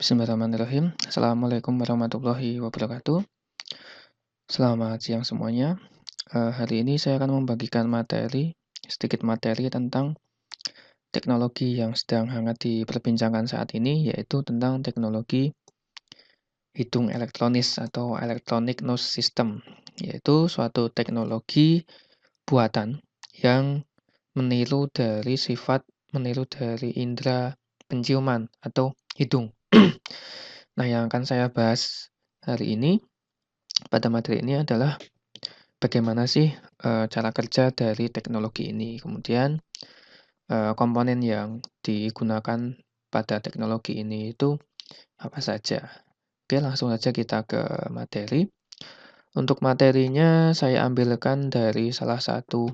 Bismillahirrahmanirrahim. Assalamualaikum warahmatullahi wabarakatuh. Selamat siang semuanya. Hari ini saya akan membagikan sedikit materi tentang teknologi yang sedang hangat diperbincangkan saat ini, yaitu tentang teknologi hidung elektronis atau electronic nose system, yaitu suatu teknologi buatan yang meniru dari indera penciuman atau hidung. Nah, yang akan saya bahas hari ini pada materi ini adalah bagaimana sih cara kerja dari teknologi ini. Kemudian komponen yang digunakan pada teknologi ini itu apa saja. Oke, langsung saja kita ke materi. Untuk materinya saya ambilkan dari salah satu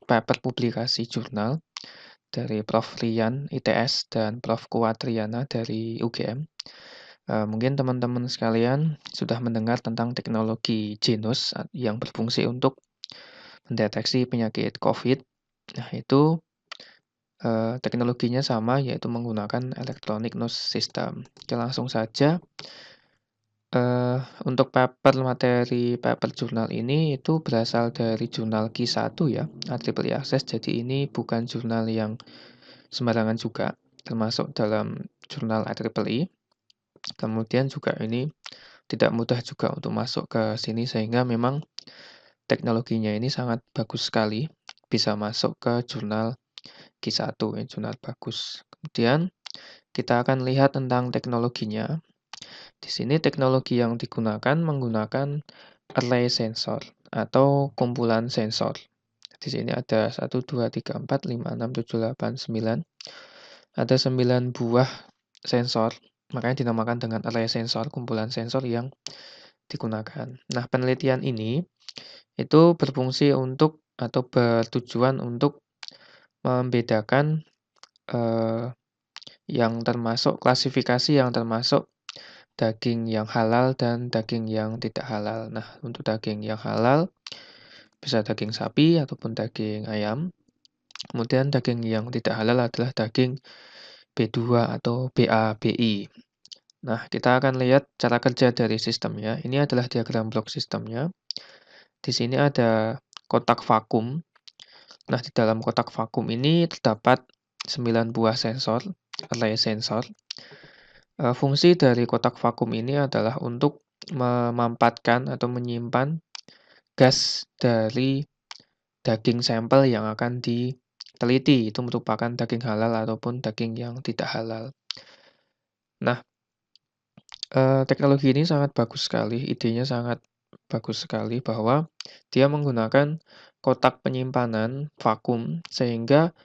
paper publikasi jurnal dari Prof. Rian ITS dan Prof. Kuatriana dari UGM. Mungkin teman-teman sekalian sudah mendengar tentang teknologi Genus yang berfungsi untuk mendeteksi penyakit COVID. Nah, itu teknologinya sama, yaitu menggunakan electronic nose system. Oke, langsung saja. Untuk materi paper jurnal ini itu berasal dari jurnal Q1 ya, IEEE Access. Jadi ini bukan jurnal yang sembarangan juga, termasuk dalam jurnal IEEE. Kemudian juga ini tidak mudah juga untuk masuk ke sini, sehingga memang teknologinya ini sangat bagus sekali, bisa masuk ke jurnal Q1, ya, jurnal bagus. Kemudian kita akan lihat tentang teknologinya. Di sini teknologi yang digunakan menggunakan array sensor atau kumpulan sensor. Di sini ada 1, 2, 3, 4, 5, 6, 7, 8, 9. Ada 9 buah sensor, makanya dinamakan dengan array sensor, kumpulan sensor yang digunakan. Nah, penelitian ini itu berfungsi untuk atau bertujuan untuk membedakan klasifikasi yang termasuk daging yang halal dan daging yang tidak halal. Nah, untuk daging yang halal bisa daging sapi ataupun daging ayam. Kemudian daging yang tidak halal adalah daging B2 atau BABI. Nah, kita akan lihat cara kerja dari sistemnya. Ini adalah diagram blok sistemnya. Di sini ada kotak vakum. Nah, di dalam kotak vakum ini terdapat 9 buah sensor, array sensor. Fungsi dari kotak vakum ini adalah untuk memampatkan atau menyimpan gas dari daging sampel yang akan diteliti. Itu merupakan daging halal ataupun daging yang tidak halal. Nah, teknologi ini sangat bagus sekali, idenya sangat bagus sekali bahwa dia menggunakan kotak penyimpanan vakum sehingga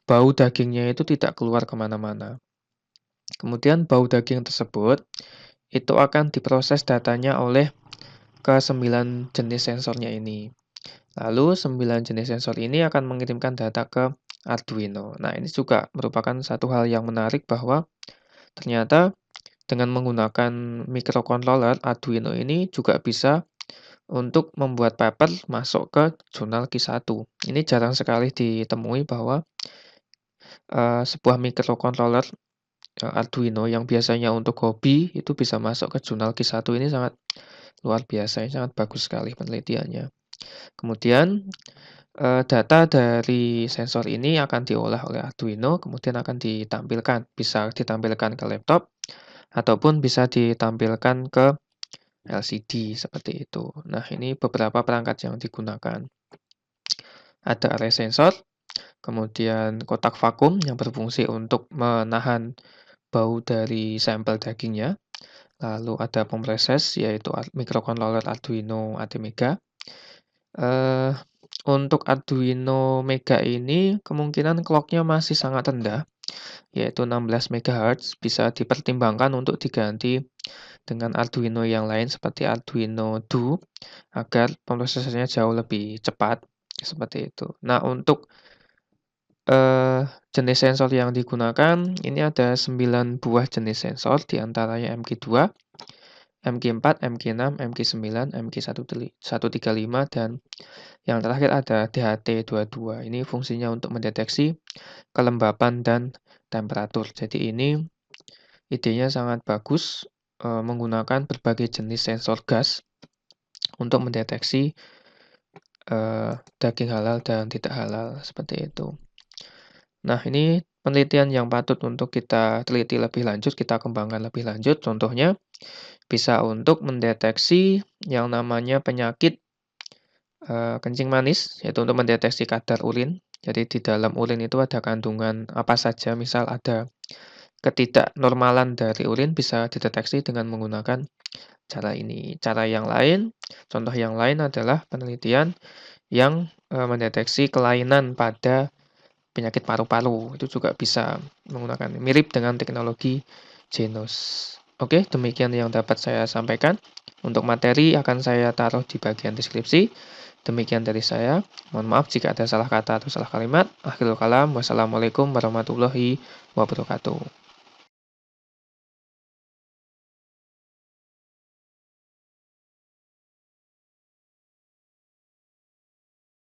bau dagingnya itu tidak keluar kemana-mana. Kemudian bau daging tersebut itu akan diproses datanya oleh ke-9 jenis sensornya ini. Lalu 9 jenis sensor ini akan mengirimkan data ke Arduino. Nah, ini juga merupakan satu hal yang menarik bahwa ternyata dengan menggunakan microcontroller, Arduino ini juga bisa untuk membuat paper masuk ke jurnal Q1. Ini jarang sekali ditemui bahwa sebuah microcontroller Arduino yang biasanya untuk hobi itu bisa masuk ke jurnal Q1. Ini sangat luar biasa, ini sangat bagus sekali penelitiannya. Kemudian data dari sensor ini akan diolah oleh Arduino, kemudian akan bisa ditampilkan ke laptop, ataupun bisa ditampilkan ke LCD seperti itu. Nah, ini beberapa perangkat yang digunakan. Ada array sensor, kemudian kotak vakum yang berfungsi untuk menahan bau dari sampel dagingnya. Lalu ada pemroses, yaitu microcontroller Arduino ATmega. Untuk Arduino Mega ini kemungkinan clock-nya masih sangat rendah, yaitu 16 MHz, bisa dipertimbangkan untuk diganti dengan Arduino yang lain seperti Arduino Do agar pemrosesannya jauh lebih cepat, seperti itu. Nah, untuk jenis sensor yang digunakan, ini ada 9 buah jenis sensor, diantaranya MQ2, MQ4, MQ6, MQ9, MQ135, dan yang terakhir ada DHT22. Ini fungsinya untuk mendeteksi kelembapan dan temperatur. Jadi ini idenya sangat bagus, menggunakan berbagai jenis sensor gas untuk mendeteksi, daging halal dan tidak halal, seperti itu. Nah, ini penelitian yang patut untuk kita teliti lebih lanjut, kita kembangkan lebih lanjut. Contohnya, bisa untuk mendeteksi yang namanya penyakit, kencing manis, yaitu untuk mendeteksi kadar urin. Jadi di dalam urin itu ada kandungan apa saja, misal ada ketidaknormalan dari urin bisa dideteksi dengan menggunakan cara ini. Cara yang lain, contoh yang lain adalah penelitian yang, mendeteksi kelainan pada penyakit paru-paru, itu juga bisa menggunakan mirip dengan teknologi Genos. Oke, demikian yang dapat saya sampaikan. Untuk materi akan saya taruh di bagian deskripsi. Demikian dari saya. Mohon maaf jika ada salah kata atau salah kalimat. Akhirul kalam. Wassalamualaikum warahmatullahi wabarakatuh.